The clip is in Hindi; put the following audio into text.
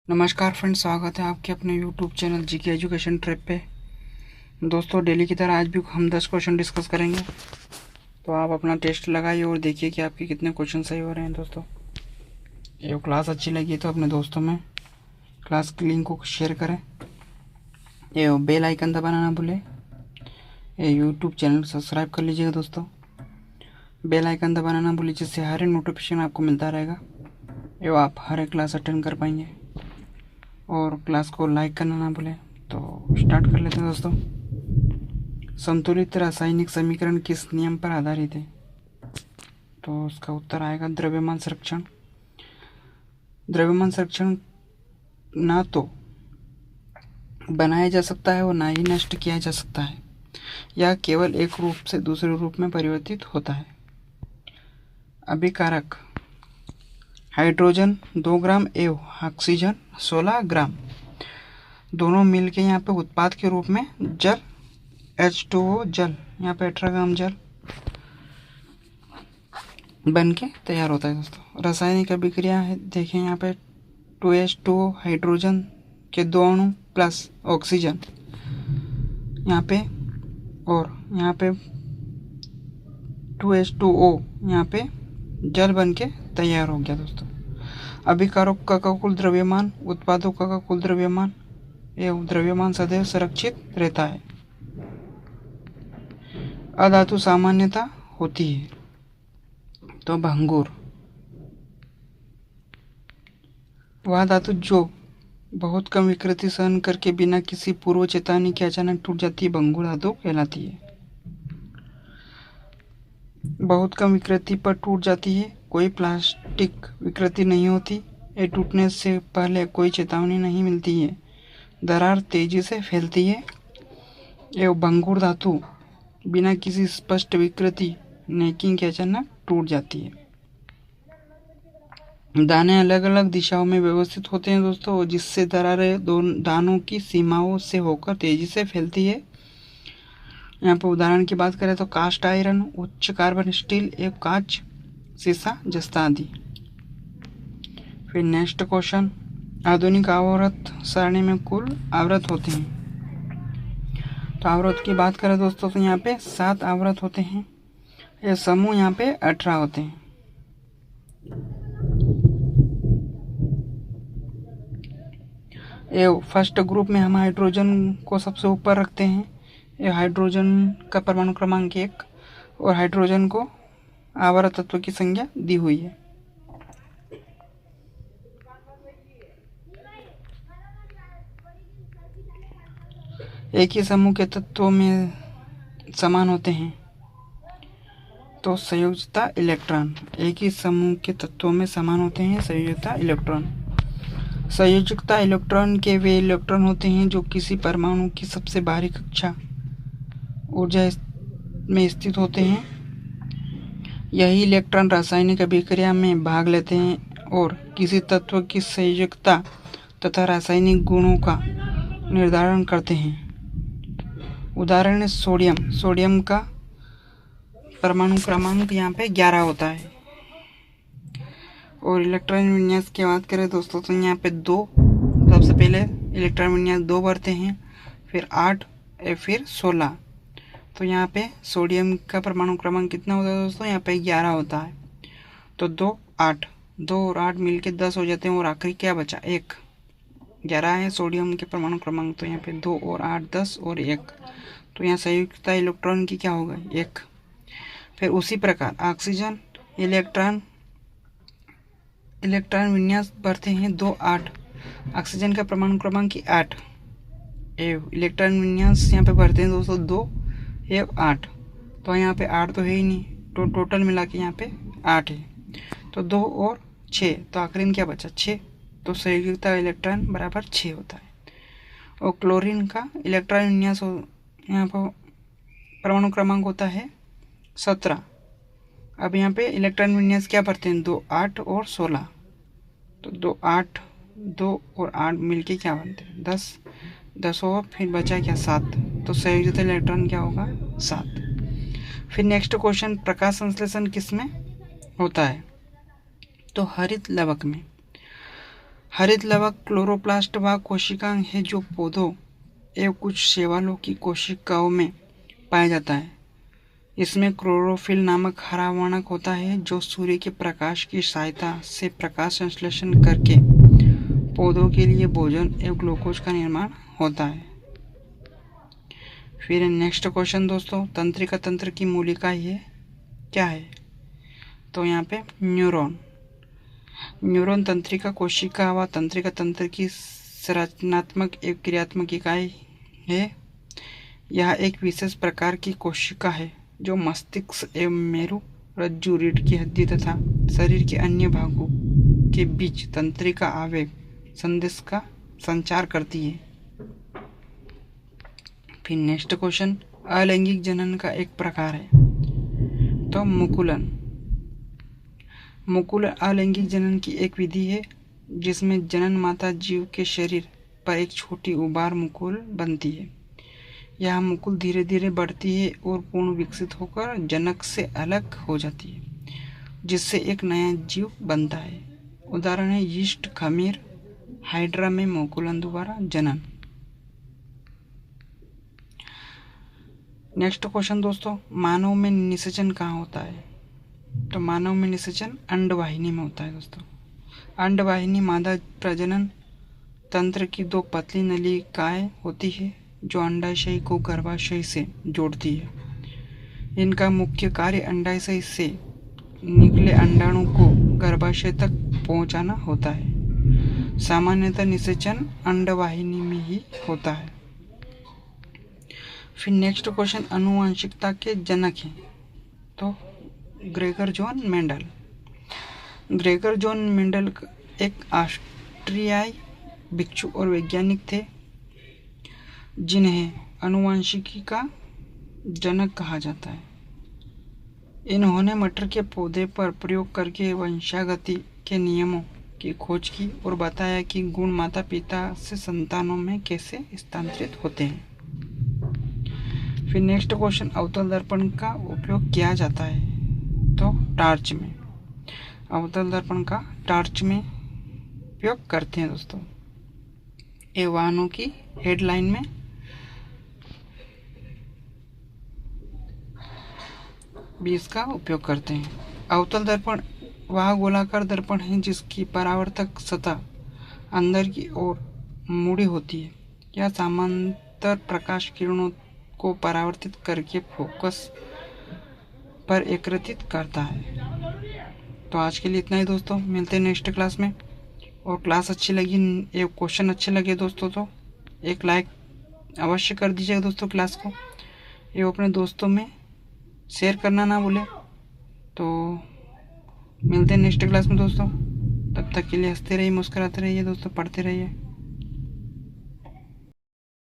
नमस्कार फ्रेंड्स, स्वागत है आपके अपने YouTube channel GK education trip पे। दोस्तों, डेली की तरह आज भी हम 10 क्वेश्चन डिस्कस करेंगे। तो आप अपना टेस्ट लगाइए और देखिए कि आपके कितने क्वेश्चन सही हो रहे हैं। दोस्तों, ये क्लास अच्छी लगी तो अपने दोस्तों में क्लास की लिंक को शेयर करें। ये बेल आइकन दबाना ना भूलें। ये यूट्यूब चैनल सब्सक्राइब कर लीजिएगा दोस्तों। बेल आइकन दबाना ना भूलिए, जिससे हर एक नोटिफिकेशन आपको मिलता रहेगा। ये आप हर एक क्लास अटेंड कर पाएंगे। और क्लास को लाइक करना ना भूलें। तो स्टार्ट कर लेते हैं दोस्तों। संतुलित रासायनिक समीकरण किस नियम पर आधारित है? तो उसका उत्तर आएगा द्रव्यमान संरक्षण। द्रव्यमान संरक्षण ना तो बनाया जा सकता है और ना ही नष्ट किया जा सकता है। यह केवल एक रूप से दूसरे रूप में परिवर्तित होता है। अभिकारक हाइड्रोजन 2 ग्राम एवं ऑक्सीजन 16 ग्राम दोनों मिलके यहाँ पे उत्पाद के रूप में जल H2O जल, यहाँ पे 18 ग्राम जल बन के तैयार होता है। दोस्तों, रासायनिक अभिक्रिया है, देखें यहाँ पे 2H2O हाइड्रोजन के 2 अणु प्लस ऑक्सीजन यहाँ पे, और यहाँ पे 2H2O यहाँ पे जल बन के तैयार हो गया। दोस्तों, अभिकारक का कुल द्रव्यमान उत्पादों का कुल द्रव्यमान एवं द्रव्यमान सदैव संरक्षित रहता है। अधातु सामान्यता होती है तो भंगुर वह धातु जो बहुत कम विकृति सहन करके बिना किसी पूर्व चेतावनी के अचानक टूट जाती है, भंगुर धातु कहलाती है। बहुत कम विकृति पर टूट जाती है, कोई प्लास्टिक विकृति नहीं होती, ये टूटने से पहले कोई चेतावनी नहीं मिलती है, दरार तेजी से फैलती है। एवं भंगुर धातु बिना किसी स्पष्ट विकृति नेकिंग के अचानक टूट जाती है। दाने अलग अलग दिशाओं में व्यवस्थित होते हैं दोस्तों, जिससे दरारें दोनों दानों की सीमाओं से होकर तेजी से फैलती है। यहाँ पर उदाहरण की बात करें तो कास्ट आयरन, उच्च कार्बन स्टील एवं कांच, सीसा, जस्ता आदि। फिर नेक्स्ट क्वेश्चन, आधुनिक आवर्त सारणी में कुल आवर्त होते हैं। तो आवर्त की बात करें दोस्तों तो यहाँ पे 7 आवर्त होते हैं। ये समूह यहाँ पे 18 होते हैं। ये फर्स्ट ग्रुप में हम हाइड्रोजन को सबसे ऊपर रखते हैं। ये हाइड्रोजन का परमाणु क्रमांक 1 और हाइड्रोजन को आवर्त तत्व की संज्ञा दी हुई है। एक ही समूह के तत्वों में समान होते हैं तो संयोजकता इलेक्ट्रॉन। एक ही समूह के तत्वों में समान होते हैं संयोजकता इलेक्ट्रॉन। संयोजकता इलेक्ट्रॉन के वे इलेक्ट्रॉन होते हैं जो किसी परमाणु की सबसे बाहरी कक्षा ऊर्जा में स्थित होते हैं। यही इलेक्ट्रॉन रासायनिक अभिक्रिया में भाग लेते हैं और किसी तत्व की संयोजकता तथा रासायनिक गुणों का निर्धारण करते हैं। उदाहरण सोडियम। सोडियम का परमाणु क्रमांक यहाँ पे 11 होता है। और इलेक्ट्रॉन विन्यास की बात करें दोस्तों तो यहाँ पे 2, सबसे पहले इलेक्ट्रॉन विन्यास 2 बढ़ते हैं, फिर 8, फिर 16। तो यहाँ पे सोडियम का परमाणु क्रमांक कितना होता है दोस्तों? यहाँ पे 11 होता है। तो 2, 8, 2 और 8 मिलके 10 हो जाते हैं और आखिरी क्या बचा? 1। 11 है सोडियम के परमाणु क्रमांक, तो यहाँ पे 2 और 8 10 और 1, तो यहाँ संयुक्तता इलेक्ट्रॉन की क्या होगा? 1। फिर उसी प्रकार ऑक्सीजन इलेक्ट्रॉन विन्यास बढ़ते हैं 2, 8। ऑक्सीजन का परमाणु क्रमांक 8। इलेक्ट्रॉन विन्यास यहाँ पे बढ़ते हैं दोस्तों 2, 1, 8। तो यहाँ पे 8 तो है ही नहीं, तो टोटल मिला के यहाँ पे 8 है। तो 2 और 6, तो आखिरी में क्या बचा? 6। तो संयुक्तता इलेक्ट्रॉन बराबर 6 होता है। और क्लोरीन का इलेक्ट्रॉन विन्यास यहाँ पर परमाणु क्रमांक होता है 17। अब यहाँ पे इलेक्ट्रॉन विन्यास क्या बढ़ते हैं? 2, 8 और 16। तो 2, 8, 2 और 8 मिलके क्या बनते हैं? 10। 10 और फिर बचा क्या? 7। तो संयोजित इलेक्ट्रॉन क्या होगा? 7। फिर नेक्स्ट क्वेश्चन, प्रकाश संश्लेषण किस में होता है? तो हरित लवक में। हरित लवक क्लोरोप्लास्ट वह कोशिकांग है जो पौधों एवं कुछ शैवालों की कोशिकाओं में पाया जाता है। इसमें क्लोरोफिल नामक हरा वर्णक होता है जो सूर्य के प्रकाश की सहायता से प्रकाश संश्लेषण करके पौधों के लिए भोजन एवं ग्लूकोज का निर्माण होता है। फिर नेक्स्ट क्वेश्चन दोस्तों, तंत्रिका तंत्र की मूलिका ये क्या है? तो यहाँ पे न्यूरॉन। न्यूरॉन तंत्रिका कोशिका व तंत्रिका तंत्र की संरचनात्मक एवं क्रियात्मक इकाई है। यह एक विशेष प्रकार की कोशिका है जो मस्तिष्क एवं मेरु, रज्जु, रीढ़ की हड्डी तथा शरीर के अन्य भागों के बीच तंत्रिका आवेग संदेश का संचार करती है। फिर नेक्स्ट क्वेश्चन, अलैंगिक जनन का एक प्रकार है। तो मुकुलन। मुकुलन अलैंगिक जनन की एक विधि है जिसमें जनन माता जीव के शरीर पर एक छोटी उबार मुकुल बनती है। यह मुकुल धीरे धीरे बढ़ती है और पूर्ण विकसित होकर जनक से अलग हो जाती है, जिससे एक नया जीव बनता है। उदाहरण है यीस्ट, खमीर, हाइड्रा में मुकुलन द्वारा जनन। नेक्स्ट क्वेश्चन दोस्तों, मानव में निषेचन कहाँ होता है? तो मानव में निषेचन अंडवाहिनी में होता है दोस्तों। अंडवाहिनी मादा प्रजनन तंत्र की दो पतली नलिकाएं होती है जो अंडाशय को गर्भाशय से जोड़ती है। इनका मुख्य कार्य अंडाशय से निकले अंडाणु को गर्भाशय तक पहुंचाना होता है। सामान्यतः निषेचन अंडवाहिनी में ही होता है। फिर नेक्स्ट क्वेश्चन, आनुवंशिकता के जनक हैं। तो Gregor John Mendel. Gregor John Mendel एक ऑस्ट्रियाई भिक्षु और वैज्ञानिक थे जिन्हें आनुवंशिकी का जनक कहा जाता है। इन्होंने मटर के पौधे पर प्रयोग करके वंशागति के नियमों की खोज की और बताया कि गुण माता पिता से संतानों में कैसे स्थानांतरित होते हैं। फिर नेक्स्ट क्वेश्चन, अवतल दर्पण का उपयोग किया जाता है। तो टार्च में। अवतल दर्पण का टार्च में उपयोग करते हैं दोस्तों। ये वाहनों की हेडलाइन में भी इसका उपयोग करते हैं। अवतल दर्पण वह गोलाकार दर्पण है जिसकी परावर्तक सतह अंदर की ओर मुड़ी होती है। यह समांतर प्रकाश किरणों को परावर्तित करके फोकस पर एकत्रित करता है। तो आज के लिए इतना ही दोस्तों, मिलते हैं नेक्स्ट क्लास में। और क्लास अच्छी लगी, ये क्वेश्चन अच्छे लगे दोस्तों तो एक लाइक अवश्य कर दीजिएगा दोस्तों क्लास को। ये अपने दोस्तों में शेयर करना ना भूलें। तो मिलते हैं नेक्स्ट क्लास में दोस्तों, तब तक के लिए हंसते रहिए, मुस्कुराते रहिए दोस्तों, पढ़ते रहिए।